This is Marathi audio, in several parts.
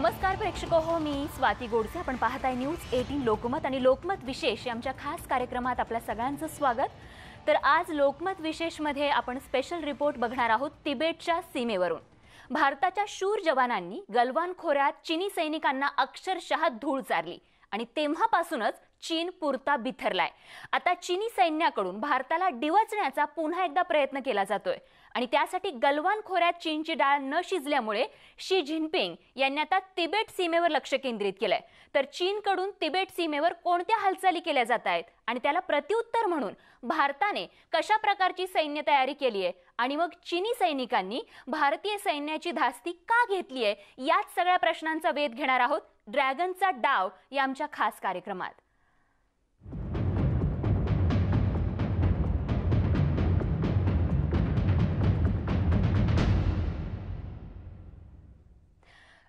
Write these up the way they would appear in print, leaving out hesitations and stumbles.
नमस्कार प्रेक्षको हो, मी स्वाती गोडसे. आपण पाहताय न्यूज 18 लोकमत आणि लोकमत विशेष आमच्या खास कार्यक्रमात आपल्या सगळ्यांचं स्वागत. तर आज लोकमत विशेष मध्ये आपण स्पेशल रिपोर्ट बघणार आहोत तिबेटच्या सीमेवरून. भारताच्या शूर जवानांनी गलवान खोऱ्यात चीनी सैनिकांना अक्षरशः धूळ चारली आणि तेव्हापासूनच चीन पुरता बिथरलाय. आता चीनी सैन्याकडून भारताला डिवचण्याचा पुन्हा एकदा प्रयत्न केला जातोय आणि त्यासाठी गलवान खोऱ्यात चीनची डाळ न शिजल्यामुळे शी जिनपिंग यांनी आता तिबेट सीमेवर लक्ष केंद्रित केलंय. तर चीनकडून तिबेट सीमेवर कोणत्या हालचाली केल्या जात आहेत आणि त्याला प्रत्युत्तर म्हणून भारताने कशा प्रकारची सैन्य तयारी केली आहे आणि मग चीनी सैनिकांनी भारतीय सैन्याची धास्ती का घेतली आहे, याच सगळ्या प्रश्नांचा वेध घेणार आहोत ड्रॅगनचा डाव या आमच्या खास कार्यक्रमात.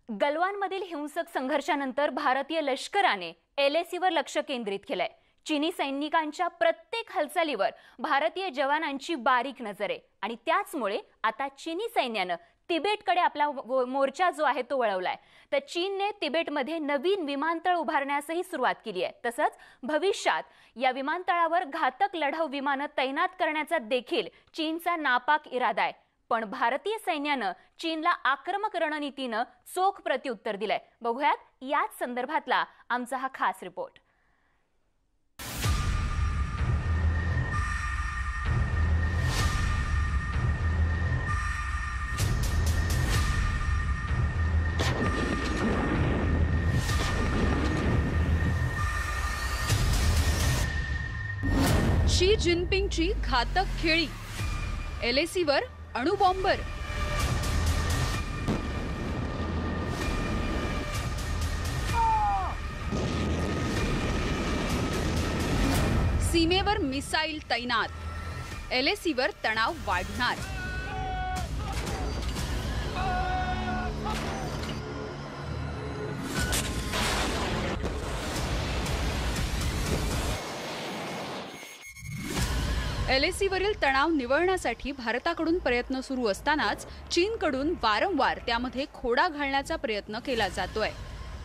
गलवानमधील हिंसक संघर्षानंतर भारतीय लष्कराने LACवर लक्ष केंद्रित केलंय. चीनी सैनिकांच्या प्रत्येक हालचालीवर भारतीय जवानांची बारीक नजर आहे आणि त्याचमुळे आता चीनी सैन्यानं तिबेटकडे आपला मोर्चा जो आहे तो वळवलाय. तर चीनने तिबेटमध्ये नवीन विमानतळ उभारण्यासही सुरुवात केली आहे. तसंच भविष्यात या विमानतळावर घातक लढाऊ विमानं तैनात करण्याचा देखील चीनचा नापाक इरादा आहे. पण भारतीय सैन्यानं चीनला आक्रमक रणनीतीनं चोख प्रत्युत्तर दिलंय. बघूयात याच संदर्भातला आमचा हा खास रिपोर्ट. शी जिनपिंगची घातक खेळी, LACवर अणुबॉम्बर. सीमेवर मिसाईल तैनात, LACवर तणाव वाढणार. LACवरील तणाव निवळण्यासाठी भारताकडून प्रयत्न सुरू असतानाच चीनकडून वारंवार त्यामध्ये खोडा घालण्याचा प्रयत्न केला जातोय.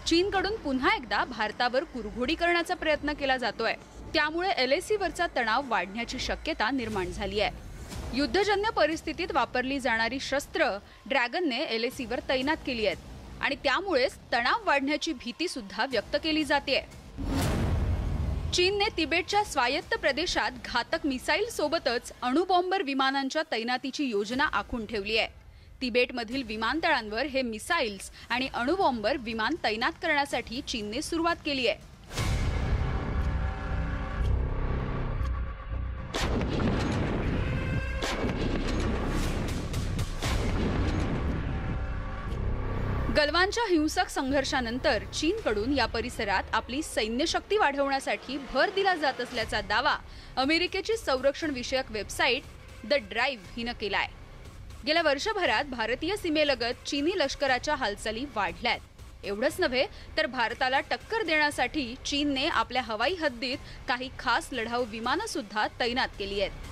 चीनकडून पुन्हा एकदा भारतावर कुरघोडी करण्याचा प्रयत्न केला जातोय. त्यामुळे LACवरचा तणाव वाढण्याची शक्यता निर्माण झाली आहे. युद्धजन्य परिस्थितीत वापरली जाणारी शस्त्र ड्रॅगनने LACवर तैनात केली आहेत आणि त्यामुळेच तणाव वाढण्याची भीती सुद्धा व्यक्त केली जाते. चीनने तिबेटच्या स्वायत्त प्रदेशात घातक मिसाईल सोबतच अणुबॉम्बर विमानांच्या तैनातीची योजना आखून ठेवली आहे. तिबेटमधील विमानतळांवर हे मिसाईल्स आणि अणुबॉम्बर विमान तैनात करण्यासाठी चीनने सुरुवात केली आहे. गलवानच्या हिंसक संघर्षानंतर चीनकडून या परिसरात आपली सैन्य शक्ती वाढवण्यासाठी भर दिला जात असल्याचा दावा अमेरिकेची संरक्षण विषयक वेबसाईट द ड्राईव्ह हिनं केलाय. गेल्या वर्षभरात भारतीय सीमेलगत चीनी लष्कराच्या हालचाली वाढल्यात. एवढंच नव्हे तर भारताला टक्कर देण्यासाठी चीनने आपल्या हवाई हद्दीत काही खास लढाऊ विमानं सुद्धा तैनात केली आहेत.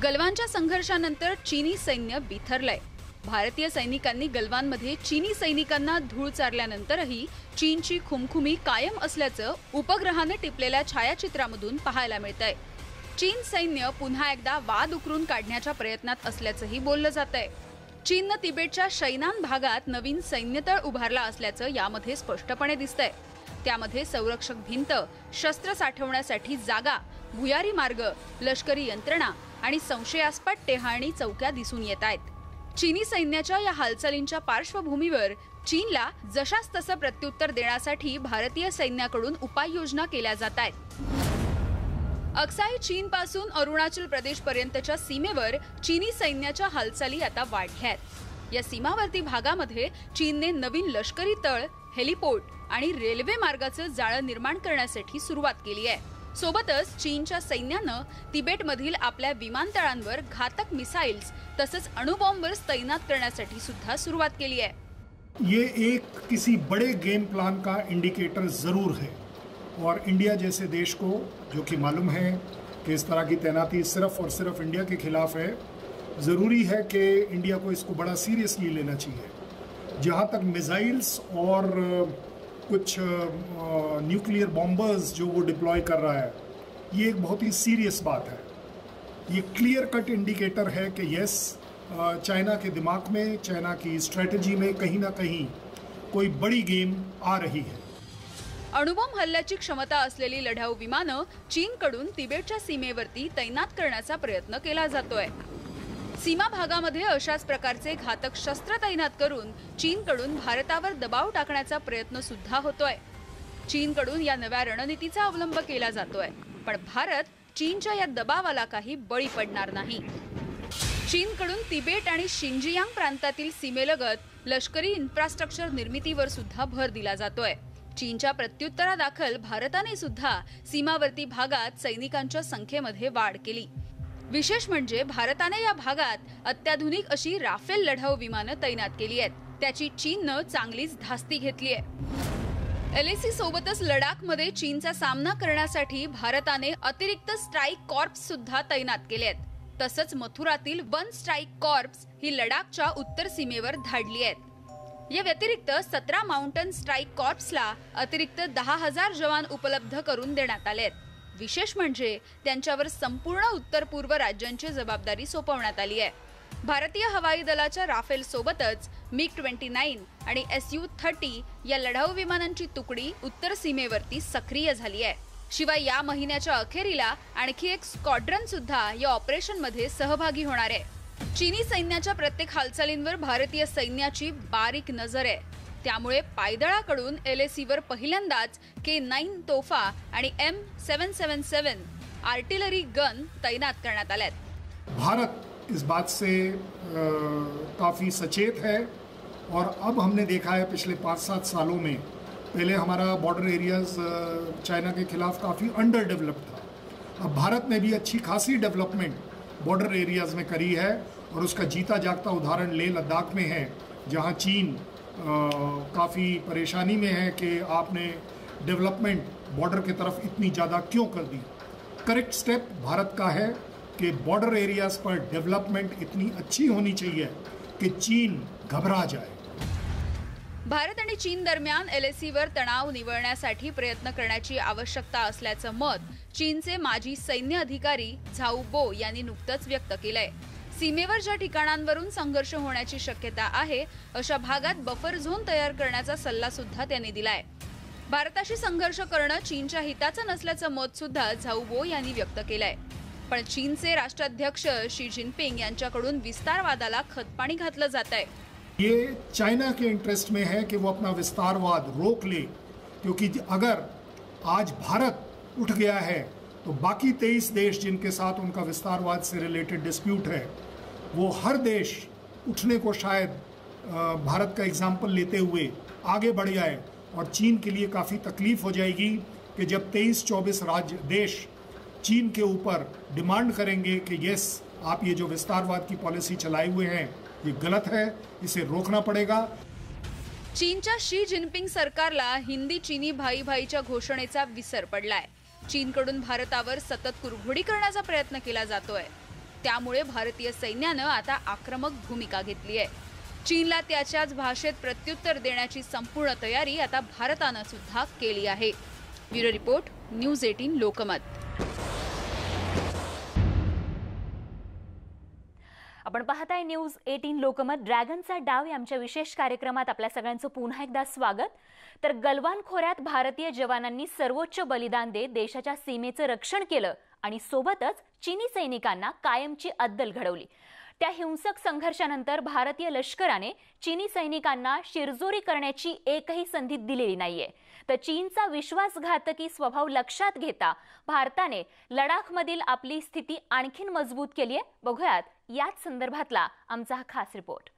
गलवानच्या संघर्षानंतर चीनी सैन्य बिथरलंय. भारतीय सैनिकांनी गलवानमध्ये चीनी सैनिकांना धूळ चारल्यानंतरही चीनची खुमखुमी कायम असल्याचं उपग्रहाने टिपलेल्या छायाचित्रामधून पाहायला मिळतंय. चीन सैन्य पुन्हा एकदा वाद उकरून काढण्याच्या प्रयत्नात असल्याचंही बोललं जातंय. चीननं तिबेटच्या शैनान भागात नवीन सैन्यतळ उभारला असल्याचं यामध्ये स्पष्टपणे दिसतंय. त्यामध्ये संरक्षक भिंत, शस्त्र साठवण्यासाठी जागा, भुयारी मार्ग, लष्करी यंत्रणा आणि संशयास्पद टेहाळणी चौक्या दिसून येत आहेत. चीनी सैन्याच्या या हालचालींच्या पार्श्वभूमीवर चीनला जशास तसं प्रत्युत्तर देण्यासाठी भारतीय सैन्याकडून उपाययोजना केल्या जात आहेत. अक्साई चीनपासून अरुणाचल प्रदेश पर्यंतच्या सीमेवर चीनी सैन्याच्या हालचाली आता वाढल्यात. या सीमावर्ती भागामध्ये चीनने नवीन लष्करी तळ, हेलिपोर्ट आणि रेल्वे मार्गाचं जाळं निर्माण करण्यासाठी सुरुवात केली आहे. सोबतच चीनच्या सैन्यानं तिबेटमधील आपल्या विमानतळांवर घातक मिसाईल्स तसंच अणुबॉम्बर्स तैनात करण्यासाठी सुद्धा सुरुवात केली आहे. ये एक किसी बड़े गेम प्लान का इंडिकेटर जरूर है और इंडिया जैसे देश को जो कि मालूम है कि इस तरह की तैनाती सिर्फ और सिर्फ इंडिया के खिलाफ है। ज़रूरी है कि इंडिया को इसको बड़ा सीरियसली लेना चाहिए। जहाँ तक मिसाइल्स और कुछ न्यूक्लियर बॉम्बर्स जो वो डिप्लॉय कर रहा है, ये एक बहुत ही सीरियस बात है। ये क्लियर कट इंडिकेटर है कि यस, चाइना के दिमाग में, चाइना की स्ट्रॅटेजी में कहीं ना कहीं कोई बड़ी गेम आ रही है। अणुबॉम्ब हल्ल्याची क्षमता असलेली लढाऊ विमानं चीनकडून तिबेटच्या सीमेवरती तैनात करण्याचा प्रयत्न केला जातोय। सीमा भागामध्ये अशाच प्रकारचे घातक शस्त्र तैनात करून चीनकडून भारतावर दबाव टाकण्याचा प्रयत्न सुद्धा होतोय। चीनकडून या नव्या रणनीतीचा अवलंब केला जातोय, पण भारत चीनच्या या दबावाला काही बळी पडणार नाही। चीनकडून तिबेट आणि शिंजियांग प्रांतातील सीमेलगत लष्करी इन्फ्रास्ट्रक्चर निर्मितीवर सुद्धा भर दिला जातोय। चीनच्या प्रत्युत्तरादाखल भारताने सुद्धा सीमावर्ती भागात सैनिकांच्या संख्येमध्ये वाढ केली। विशेष म्हणजे भारताने या भागात अत्याधुनिक अशी राफेल लढाऊ विमानं तैनात केली आहेत। त्याची चीननं चांगलीच धास्ती घेतली आहे। LAC सोबतच लडाखमध्ये चीनचा सामना करण्यासाठी भारताने अतिरिक्त स्ट्राईक कॉर्प्स सुद्धा तैनात केले आहेत। तसंच मथुरातील 1 स्ट्राईक कॉर्प्स ही लडाखच्या उत्तर सीमेवर धाडली आहेत। या व्यतिरिक्त 17 माउंटन स्ट्राईक कॉर्प्सला अतिरिक्त 10,000 जवान उपलब्ध करून देण्यात आले आहेत। विशेष म्हणजे त्यांच्यावर संपूर्ण उत्तर पूर्व राज्यांची जबाबदारी सोपवण्यात आली आहे। भारतीय हवाई दलाच्या राफेल सोबतच MiG-29 आणि Su-30 या लढाऊ विमानांची तुकडी उत्तर सीमेवरती सक्रिय झाली आहे। शिवाय या महिन्याच्या अखेरीला आणखी एक स्क्वॉड्रन सुद्धा या ऑपरेशन मध्ये सहभागी होणार आहे। चीनी सैन्याच्या प्रत्येक हालचालींवर भारतीय सैन्याची बारीक नजर आहे। त्यामुळे पायदळाकडून LAC वर पहिल्यांदाच K9 तोफा आणि M777 आर्टिलरी गन तैनात करण्यात आल्यात। भारत इस बात से काफ़ी सचेत है और अब हमने देखा है पिछले 5-7 सालों में, पहले हमारा बॉर्डर एरियाज चाइना के खिलाफ काफ़ी अंडर डेवलप्ड था। अब भारत ने भी अच्छी खासी डेवलपमेंट बॉर्डर एरियाज में करी है और उसका जीता जागता उदाहरण लेह लद्दाख में है, जहां चीन काफ़ी परेशानी में है कि आपने डेवलपमेंट बॉर्डर की तरफ इतनी ज़्यादा क्यों कर दी। करेक्ट स्टेप भारत का है कि बॉर्डर एरियाज पर डेवलपमेंट इतनी अच्छी होनी चाहिए कि चीन घबरा जाए। भारत आणि चीन दरम्यान LAC वर तणाव निवळण्यासाठी प्रयत्न करण्याची आवश्यकता असल्याचं मत चीनचे माजी सैन्य अधिकारी झाऊ बो यांनी नुकतंच व्यक्त केलंय। सीमेवर ज्या ठिकाणांवरून संघर्ष होण्याची शक्यता आहे अशा भागात बफर झोन तयार करण्याचा सल्ला सुद्धा त्यांनी दिलाय। भारताशी संघर्ष करणं चीनच्या हिताचं नसल्याचं मत सुद्धा झाऊ बो यांनी व्यक्त केलंय। पण चीनचे राष्ट्राध्यक्ष शी जिनपिंग यांच्याकडून विस्तारवादाला खतपाणी घातलं जात आहे। ये चाइना के इंटरेस्ट में है कि वो अपना विस्तारवाद रोक ले, क्योंकि अगर आज भारत उठ गया है तो बाकी 23 देश जिनके साथ उनका विस्तारवाद से रिलेटेड डिस्प्यूट है, वो हर देश उठने को शायद भारत का एग्जाम्पल लेते हुए आगे बढ़ जाए और चीन के लिए काफ़ी तकलीफ हो जाएगी कि जब 23-24 राज्य देश चीन के ऊपर डिमांड करेंगे कि यस, आप ये जो विस्तारवाद की पॉलिसी चलाए हुए हैं ये गलत है, इसे रोकना पड़ेगा। चीनच्या शी जिनपिंग सरकारला हिंदी चीनी भाई भाईच्या घोषणेचा विसर पडलाय। चीनकडून भारतावर सतत कुरघोडी करण्याचा प्रयत्न केला जातोय। त्यामुळे भारतीय सैन्यानं आता आक्रमक भूमिका घेतली आहे। चीनला त्याच्याच भाषेत प्रत्युत्तर देण्याची संपूर्ण तयारी आता भारतानं सुद्धा केली आहे। Bureau report, news 18 Lokmat. आपण पाहताय न्यूज 18 लोकमत। ड्रॅगनचा डाव या आमच्या विशेष कार्यक्रमात आपल्या सगळ्यांचं पुन्हा एकदा स्वागत। तर गलवान खोऱ्यात भारतीय जवानांनी सर्वोच्च बलिदान देत देशाच्या सीमेचं रक्षण केलं आणि सोबतच चीनी सैनिकांना कायमची अद्दल घडवली। त्या हिंसक संघर्षानंतर भारतीय लष्कराने चीनी सैनिकांना शिरजोरी करण्याची एकही संधी दिलेली नाहीये। तर चीनचा विश्वासघातकी स्वभाव लक्षात घेता भारताने लडाखमधील आपली स्थिती आणखीन मजबूत केली आहे। बघूयात याच संदर्भातला आमचा हा खास रिपोर्ट।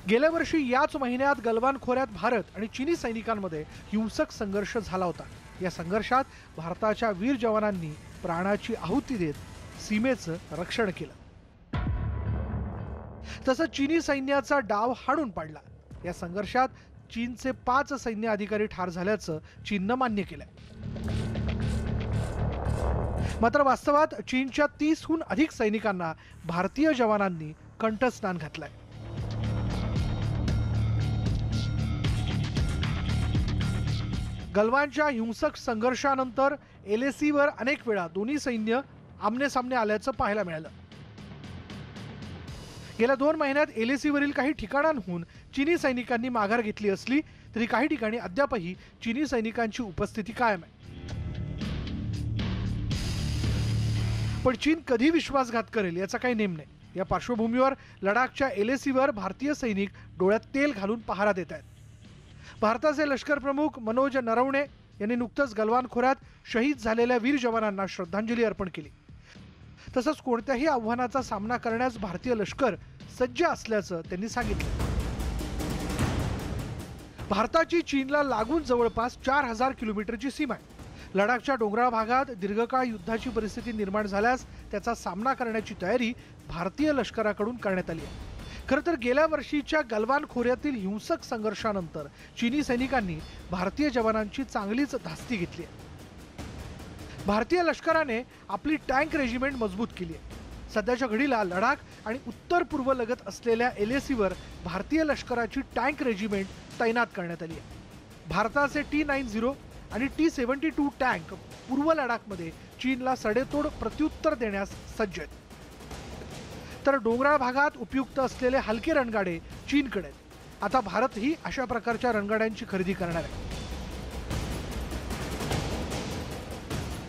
गेल्या वर्षी याच महिन्यात गलवान खोऱ्यात भारत आणि चीनी सैनिकांमध्ये हिंसक संघर्ष झाला होता। या संघर्षात भारताच्या वीर जवानांनी प्राणाची आहुती देत सीमेचं रक्षण केलं। तसं चीनी सैन्याचा डाव हाणून पाडला। या संघर्षात चीनचे 5 सैन्य अधिकारी ठार झाल्याचं चीननं मान्य केलंय। मात्र वास्तवात चीनच्या 30हून अधिक सैनिकांना भारतीय जवानांनी कंठस्नान घातलंय। गलवानच्या हिंसक संघर्षानंतर LACवर अनेक वेळा दोन्ही सैन्य आमनेसामने आल्याचं पाहायला मिळालं। गेल्या 2 महिन्यात LACवरील काही ठिकाणांहून चीनी सैनिकांनी माघार घेतली असली तरी काही ठिकाणी अद्यापही चीनी सैनिकांची उपस्थिती कायम आहे। पण चीन कधी विश्वासघात करेल याचा काही नेम नाही। या पार्श्वभूमीवर लडाखच्या LACवर भारतीय सैनिक डोळ्यात तेल घालून पहारा देत आहेत। भारताचे लष्कर प्रमुख मनोज नरवणे यांनी नुकतंच गलवान खोऱ्यात शहीद झालेल्या वीर जवानांना श्रद्धांजली अर्पण केली। तसंच कोणत्याही आव्हानाचा सामना करण्यास भारतीय लष्कर सज्ज असल्याचं त्यांनी सांगितलं। भारताची चीनला लागून जवळपास 4000 किलोमीटरची सीमा आहे। लडाखच्या डोंगराळ भागात दीर्घकाळ युद्धाची परिस्थिती निर्माण झाल्यास त्याचा सामना करण्याची तयारी भारतीय लष्कराकडून करण्यात आली आहे। खरं तर गेल्या वर्षीच्या गलवान खोऱ्यातील हिंसक संघर्षानंतर चीनी सैनिकांनी भारतीय जवानांची चांगलीच धास्ती घेतली आहे। भारतीय लष्कराने आपली टँक रेजिमेंट मजबूत केली आहे। सध्याच्या घडीला लडाख आणि उत्तर पूर्व लगत असलेल्या LACवर भारतीय लष्कराची टँक रेजिमेंट तैनात करण्यात आली आहे। भारताचे T-90 आणि T-72 टँक पूर्व लडाखमध्ये चीनला सडेतोड प्रत्युत्तर देण्यास सज्ज आहेत। तर डोंगराळ भागात उपयुक्त असलेले हलके रणगाडे चीनकडे आहेत। आता भारतही अशा प्रकारच्या रणगाड्यांची खरेदी करणार आहे।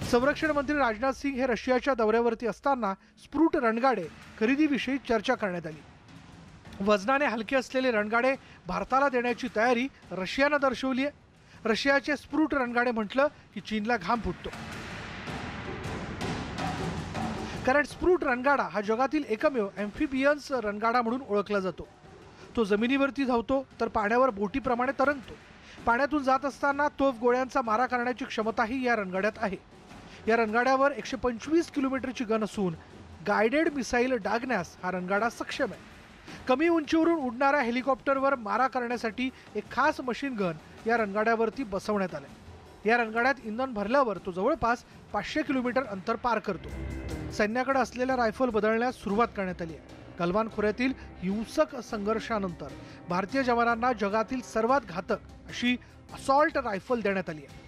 संरक्षण मंत्री राजनाथ सिंह हे रशियाच्या दौऱ्यावरती असताना स्प्रूट रणगाडे खरेदीविषयी चर्चा करण्यात आली। वजनाने हलके असलेले रणगाडे भारताला देण्याची तयारी रशियानं दर्शवली आहे। रशियाचे स्प्रूट रणगाडे म्हटलं की चीनला घाम फुटतो, कारण स्प्रूट रणगाडा हा जगातील एकमेव एम्फिबियन्स रणगाडा म्हणून ओळखला जातो। तो जमिनीवरती धावतो तर पाण्यावर बोटीप्रमाणे तरंगतो। पाण्यातून जात असताना तोफ गोळ्यांचा मारा करण्याची क्षमताही या रणगाड्यात आहे। या रणगाड्यावर 125 किलोमीटरची गन असून गायडेड मिसाईल डागण्यास हा रणगाडा सक्षम आहे। कमी उंचीवरून उडणाऱ्या हेलिकॉप्टरवर मारा करण्यासाठी एक खास मशीन गन या रणगाड्यावरती बसवण्यात आले। या रणगाड्यात इंधन भरल्यावर तो जवळपास 500 किलोमीटर अंतर पार करतो। सैन्याकडे असलेल्या रायफल बदलण्यास सुरुवात करण्यात आली आहे। गलवान खोऱ्यातील हिंसक संघर्षानंतर भारतीय जवानांना जगातील सर्वात घातक अशी असॉल्ट रायफल देण्यात आली आहे।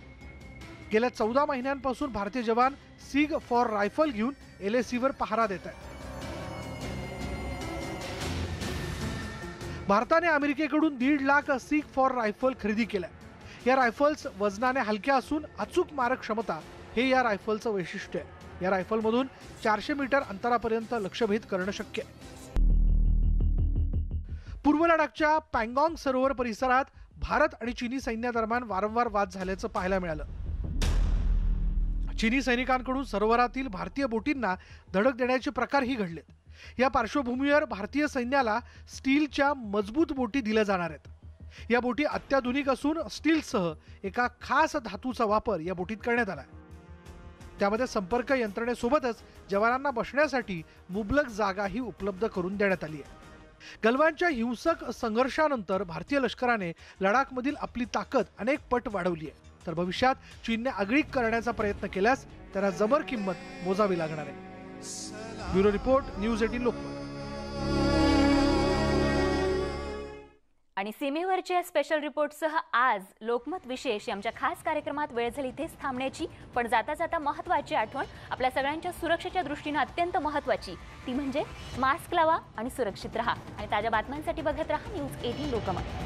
गेल्या 14 महिन्यांपासून भारतीय जवान सिग फॉर रायफल घेऊन LACवर पहारा देत आहेत। भारताने अमेरिकेकडून 1.5 लाख सिग फॉर रायफल खरेदी केल्या। या रायफल्स वजनाने हलक्या असून अचूक मारक क्षमता हे या रायफलचं वैशिष्ट्य आहे। या रायफलमधून 400 मीटर अंतरापर्यंत लक्ष्यभेद करणं शक्य आहे। पूर्व लडाखच्या पँगॉंग सरोवर परिसरात भारत आणि चीनी सैन्यादरम्यान वारंवार वाद झाल्याचं पाहायला मिळालं। चीनी सैनिकांकडून सरोवरातील भारतीय बोटींना धडक देण्याचे प्रकारही घडलेत। या पार्श्वभूमीवर भारतीय सैन्याला स्टीलच्या मजबूत बोटी दिल्या जाणार आहेत। या बोटी अत्याधुनिक असून स्टीलसह एका खास धातूचा वापर या बोटीत करण्यात आला आहे। त्यामध्ये संपर्क यंत्रणेसोबतच जवानांना बसण्यासाठी मुबलक जागाही उपलब्ध करून देण्यात आली आहे। गलवानच्या हिंसक संघर्षानंतर भारतीय लष्कराने लडाखमधील आपली ताकद अनेक पट वाढवली आहे। तर भविष्यात चीनने आगळीक करण्याचा प्रयत्न केल्यास त्याला जबर किंमत मोजावी लागणार आहे। Bureau report, news 18 Lokmat. आणि सीमेवरच्या स्पेशल रिपोर्टसह आज लोकमत विशेष आमच्या खास कार्यक्रमात वेळ झाली इथेच थांबण्याची। पण जाता जाता महत्त्वाची आठवण, आपल्या सगळ्यांच्या सुरक्षेच्या दृष्टीने अत्यंत महत्त्वाची, ती म्हणजे मास्क लावा आणि सुरक्षित राहा। आणि ताज्या बातम्यांसाठी बघत राहा न्यूज 18 लोकमत।